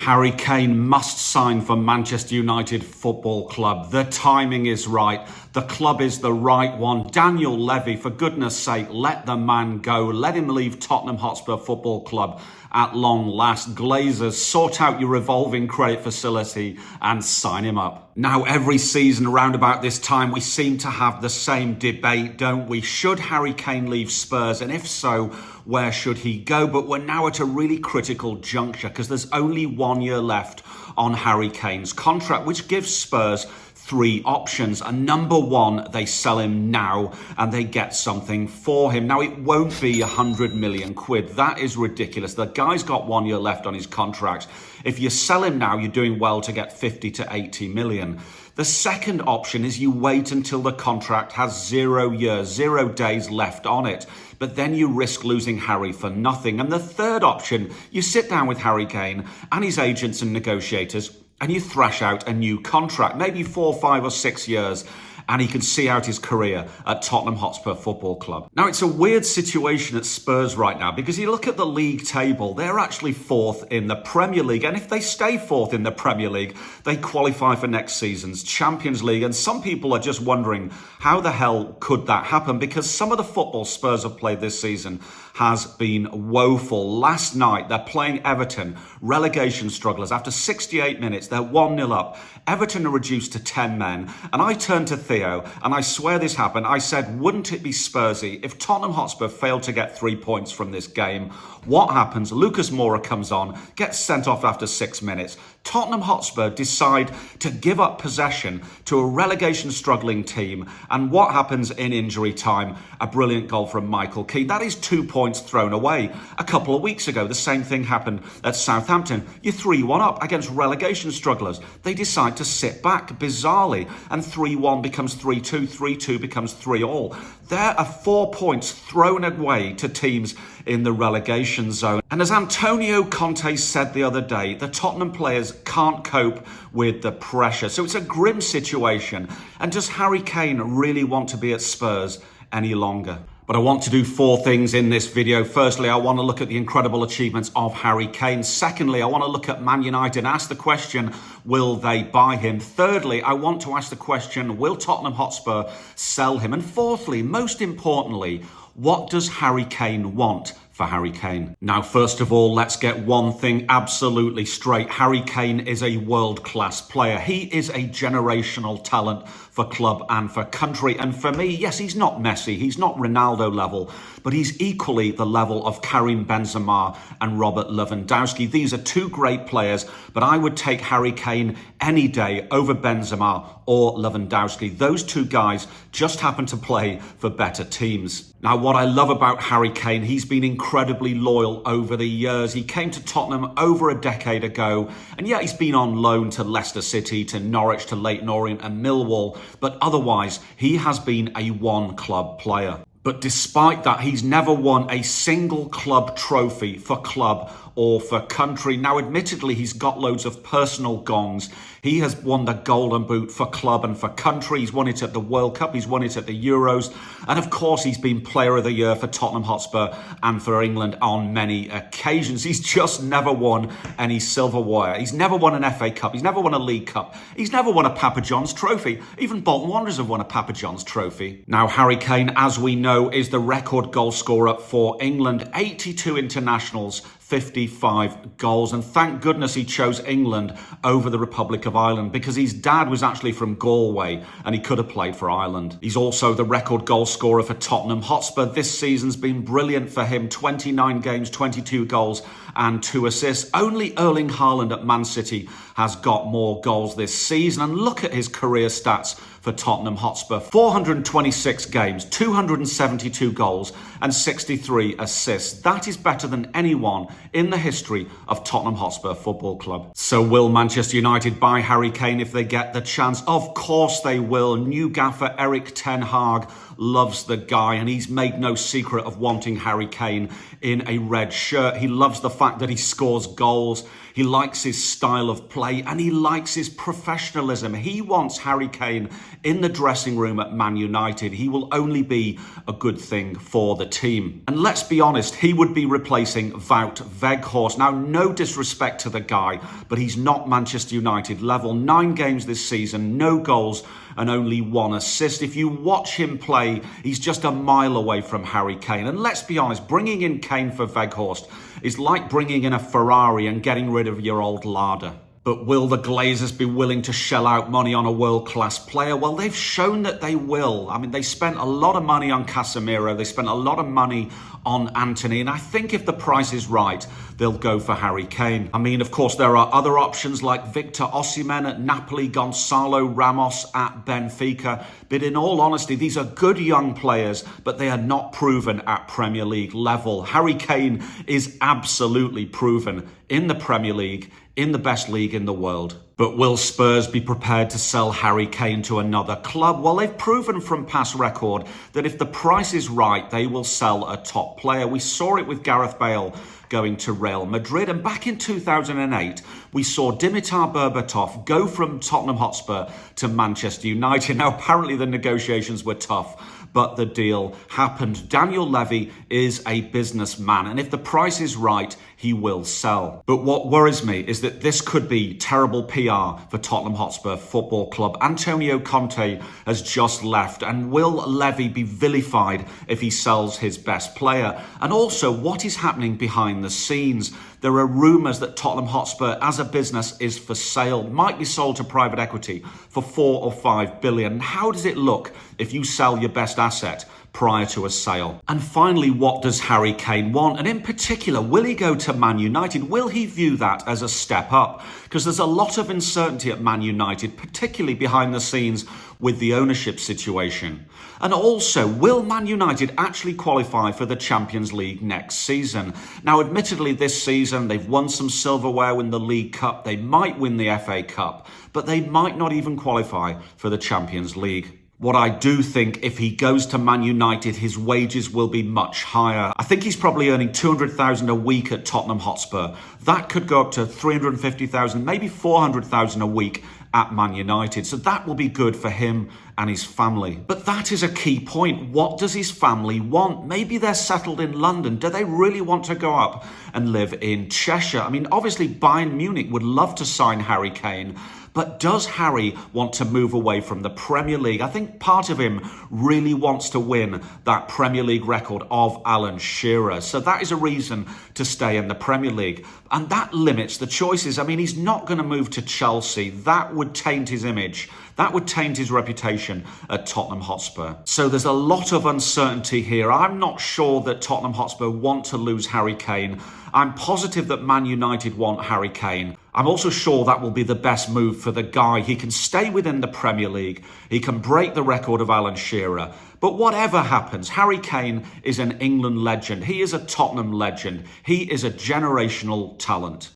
Harry Kane must sign for Manchester United Football Club. The timing is right. The club is the right one. Daniel Levy, for goodness sake, let the man go. Let him leave Tottenham Hotspur Football Club at long last. Glazers, sort out your revolving credit facility and sign him up. Now, every season around about this time, we seem to have the same debate, don't we? Should Harry Kane leave Spurs? And if so, where should he go? But we're now at a really critical juncture because there's only 1 year left on Harry Kane's contract, which gives Spurs three options. And number one, they sell him now and they get something for him. Now, it won't be 100 million quid. That is ridiculous. The guy's got 1 year left on his contract. If you sell him now, you're doing well to get 50 to 80 million. The second option is you wait until the contract has 0 years, 0 days left on it. But then you risk losing Harry for nothing. And the third option, you sit down with Harry Kane and his agents and negotiators and you thrash out a new contract, maybe 4, 5 or 6 years, and he can see out his career at Tottenham Hotspur Football Club. Now, it's a weird situation at Spurs right now because you look at the league table, they're actually fourth in the Premier League. And if they stay fourth in the Premier League, they qualify for next season's Champions League. And some people are just wondering, how the hell could that happen? Because some of the football Spurs have played this season has been woeful. Last night, they're playing Everton, relegation strugglers. After 68 minutes, they're 1-0 up. Everton are reduced to 10 men. And I turned to Theo, and I swear this happened. I said, wouldn't it be Spursy if Tottenham Hotspur failed to get 3 points from this game? What happens? Lucas Moura comes on, gets sent off after 6 minutes. Tottenham Hotspur decide to give up possession to a relegation struggling team. And what happens in injury time? A brilliant goal from Michael Keane. That is 2 points thrown away. A couple of weeks ago, the same thing happened at Southampton. You're 3-1 up against relegation strugglers. They decide to sit back, bizarrely, and 3-1 becomes 3-2, 3-2 becomes 3-all. There are 4 points thrown away to teams in the relegation zone. And as Antonio Conte said the other day, the Tottenham players can't cope with the pressure. So it's a grim situation. And does Harry Kane really want to be at Spurs any longer? But I want to do 4 things in this video. Firstly, I want to look at the incredible achievements of Harry Kane. Secondly, I want to look at Man United and ask the question, will they buy him? Thirdly, I want to ask the question, will Tottenham Hotspur sell him? And fourthly, most importantly, what does Harry Kane want for Harry Kane? Now, first of all, let's get one thing absolutely straight. Harry Kane is a world-class player. He is a generational talent for club and for country. And for me, yes, he's not Messi, he's not Ronaldo level, but he's equally the level of Karim Benzema and Robert Lewandowski. These are 2 great players, but I would take Harry Kane any day over Benzema or Lewandowski. Those 2 guys just happen to play for better teams. Now, what I love about Harry Kane, he's been incredibly loyal over the years. He came to Tottenham over a decade ago, and yeah, he's been on loan to Leicester City, to Norwich, to Leyton Orient and Millwall, but otherwise, he has been a one-club player. But despite that, he's never won a single club trophy for club or for country. Now, admittedly, he's got loads of personal gongs. He has won the Golden Boot for club and for country. He's won it at the World Cup. He's won it at the Euros. And of course, he's been Player of the Year for Tottenham Hotspur and for England on many occasions. He's just never won any silverware. He's never won an FA Cup. He's never won a League Cup. He's never won a Papa John's trophy. Even Bolton Wanderers have won a Papa John's trophy. Now, Harry Kane, as we know, is the record goal scorer for England. 82 internationals, 55 goals. And thank goodness he chose England over the Republic of Ireland, because his dad was actually from Galway and he could have played for Ireland. He's also the record goal scorer for Tottenham Hotspur. This season's been brilliant for him. 29 games, 22 goals and 2 assists. Only Erling Haaland at Man City has got more goals this season. And look at his career stats for Tottenham Hotspur. 426 games, 272 goals and 63 assists. That is better than anyone in the history of Tottenham Hotspur Football Club. So will Manchester United buy Harry Kane if they get the chance? Of course they will. New gaffer Erik ten Hag loves the guy, and he's made no secret of wanting Harry Kane in a red shirt. He loves the fact that he scores goals. He likes his style of play, and he likes his professionalism. He wants Harry Kane in the dressing room at Man United. He will only be a good thing for the team. And let's be honest, he would be replacing Wout Weghorst. Now, no disrespect to the guy, but he's not Manchester United level. 9 games this season, no goals, and only 1 assist. If you watch him play, he's just a mile away from Harry Kane. And let's be honest, bringing in Kane for Weghorst is like bringing in a Ferrari and getting rid of your old Lada. But will the Glazers be willing to shell out money on a world-class player? Well, they've shown that they will. I mean, they spent a lot of money on Casemiro. They spent a lot of money on Antony. And I think if the price is right, they'll go for Harry Kane. I mean, of course, there are other options like Victor Osimhen at Napoli, Gonzalo Ramos at Benfica. But in all honesty, these are good young players, but they are not proven at Premier League level. Harry Kane is absolutely proven in the Premier League, in the best league in the world. But will Spurs be prepared to sell Harry Kane to another club? Well, they've proven from past record that if the price is right, they will sell a top player. We saw it with Gareth Bale going to Real Madrid. And back in 2008, we saw Dimitar Berbatov go from Tottenham Hotspur to Manchester United. Now, apparently the negotiations were tough, but the deal happened. Daniel Levy is a businessman, and if the price is right, he will sell. But what worries me is that this could be terrible PR for Tottenham Hotspur Football Club. Antonio Conte has just left, and will Levy be vilified if he sells his best player? And also, what is happening behind the scenes? There are rumours that Tottenham Hotspur as a business is for sale, might be sold to private equity for 4 or 5 billion. How does it look if you sell your best asset prior to a sale? And finally, what does Harry Kane want? And in particular, will he go to Man United? Will he view that as a step up? Because there's a lot of uncertainty at Man United, particularly behind the scenes with the ownership situation. And also, will Man United actually qualify for the Champions League next season? Now, admittedly, this season, they've won some silverware in the League Cup. They might win the FA Cup, but they might not even qualify for the Champions League. What I do think, if he goes to Man United, his wages will be much higher. I think he's probably earning 200,000 a week at Tottenham Hotspur. That could go up to 350,000, maybe 400,000 a week at Man United. So that will be good for him and his family. But that is a key point. What does his family want? Maybe they're settled in London. Do they really want to go up and live in Cheshire? I mean, obviously Bayern Munich would love to sign Harry Kane, but does Harry want to move away from the Premier League? I think part of him really wants to win that Premier League record of Alan Shearer. So that is a reason to stay in the Premier League. And that limits the choices. I mean, he's not going to move to Chelsea. That would taint his image. That would taint his reputation at Tottenham Hotspur. So there's a lot of uncertainty here. I'm not sure that Tottenham Hotspur want to lose Harry Kane. I'm positive that Man United want Harry Kane. I'm also sure that will be the best move for the guy. He can stay within the Premier League. He can break the record of Alan Shearer. But whatever happens, Harry Kane is an England legend. He is a Tottenham legend. He is a generational talent.